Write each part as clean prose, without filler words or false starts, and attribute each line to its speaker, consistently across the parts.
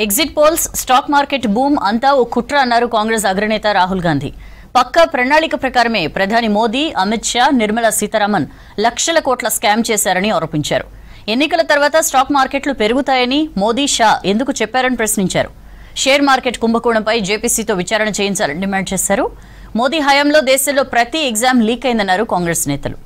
Speaker 1: Exit polls stock market boom అంతా ఓ కుట్ర అన్నారు కాంగ్రెస్ అగ్రనేత రాహుల్ గాంధీ. పక్కా ప్రణాళిక ప్రకారమే ప్రధాని మోదీ, అమిత్ షా, నిర్మలా సీతారామన్ లక్షల కోట్ల స్కామ్ చేశారని ఆరోపించారు. ఎన్నికల తర్వాత స్టాక్ మార్కెట్లు పెరుగుతాయని మోదీ, షా ఎందుకు చెప్పారని ప్రశ్నించారు. షేర్ మార్కెట్ కుంభకోణంపై జేపీసీతో విచారణ చేయించాలని డిమాండ్ చేశారు. మోదీ హయాంలో దేశంలో ప్రతి ఎగ్జామ్ లీక్ అయిందన్నారు కాంగ్రెస్ నేతలు.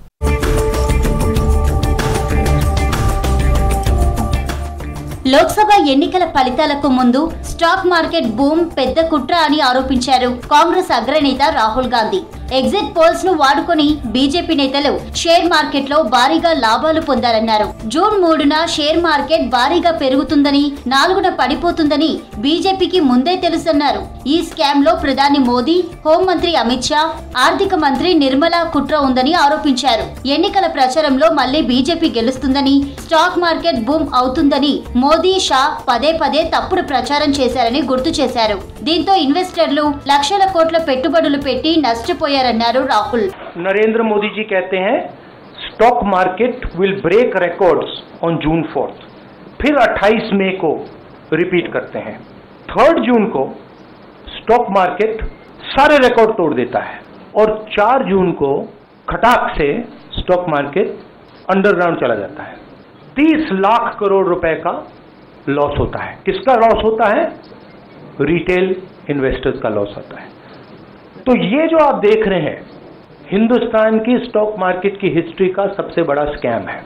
Speaker 2: లోక్సభ ఎన్నికల ఫలితాలకు ముందు స్టాక్ మార్కెట్ బూమ్ పెద్ద కుట్ర అని ఆరోపించారు కాంగ్రెస్ అగ్రనేత రాహుల్ గాంధీ. ఎగ్జిట్ పోల్స్ ను వాడుకొని బీజేపీ నేతలు షేర్ మార్కెట్ లో భారీగా లాభాలు పొందారన్నారు. జూన్ 3న షేర్ మార్కెట్ భారీగా పెరుగుతుందని, 4న పడిపోతుందని బీజేపీకి ముందే తెలుసన్నారు. ఈ స్కామ్ లో ప్రధాని మోదీ, హోంమంత్రి అమిత్ షా, ఆర్థిక మంత్రి నిర్మలా కుట్ర ఉందని ఆరోపించారు. ఎన్నికల ప్రచారంలో మళ్లీ బీజేపీ గెలుస్తుందని, స్టాక్ మార్కెట్ బూమ్ అవుతుందని మోదీ, షా పదే పదే తప్పుడు ప్రచారం చేశారని గుర్తు చేశారు. దీంతో ఇన్వెస్టర్లు లక్షల కోట్ల పెట్టుబడులు పెట్టి నష్టపోయారన్నారు రాహుల్.
Speaker 3: नरेंद्र मोदी जी कहते हैं stock market will break records on June 4th, फिर 28 मई को रिपीट करते हैं. 3 जून को स्टॉक मार्केट सारे रिकॉर्ड तोड़ देता है और 4 जून को खटाक से स्टॉक मार्केट अंडरग्राउंड चला जाता है. 30 लाख करोड़ रुपए का लॉस होता है. किसका लॉस होता है? रिटेल इन्वेस्टर्स का लॉस होता है. तो ये जो आप देख रहे हैं हिंदुस्तान की स्टॉक मार्केट की हिस्ट्री का सबसे बड़ा स्कैम है.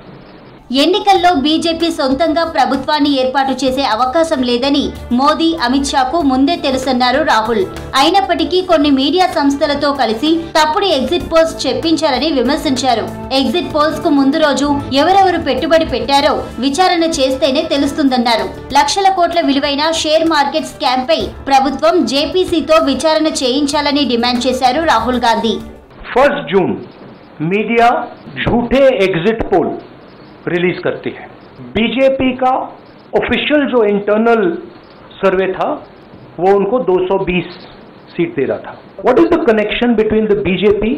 Speaker 2: ఎన్నికల్లో బీజేపీ సొంతంగా ప్రభుత్వాన్ని ఏర్పాటు చేసే అవకాశం లేదని మోదీ, అమిత్ షాకు ముందే తెలుసన్నారు రాహుల్. అయినప్పటికీ కొన్ని మీడియా సంస్థలతో కలిసి తప్పుడు ఎగ్జిట్ పోల్స్ చెప్పించారని విమర్శించారు. ఎగ్జిట్ పోల్స్ కు ముందు రోజు ఎవరెవరు పెట్టుబడి పెట్టారో విచారణ చేస్తేనే తెలుస్తుందన్నారు. లక్షల కోట్ల విలువైన షేర్ మార్కెట్ స్కామ్ పై ప్రభుత్వం జేపీసీతో విచారణ చేయించాలని డిమాండ్ చేశారు రాహుల్ గాంధీ.
Speaker 3: 1 जून मीडिया झूठे एग्जिट पोल रिलीज करती है. बीजेपी का ऑफिशियल जो इंटरनल सर्वे था वो उनको 220 सीट दे रहा था. What is the connection between the BJP,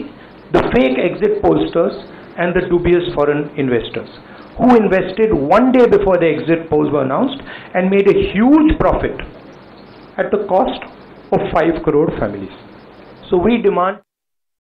Speaker 3: the fake exit pollsters and the dubious foreign investors who invested one day before the exit polls were announced and made a huge profit at the cost of 5 crore families? So we demand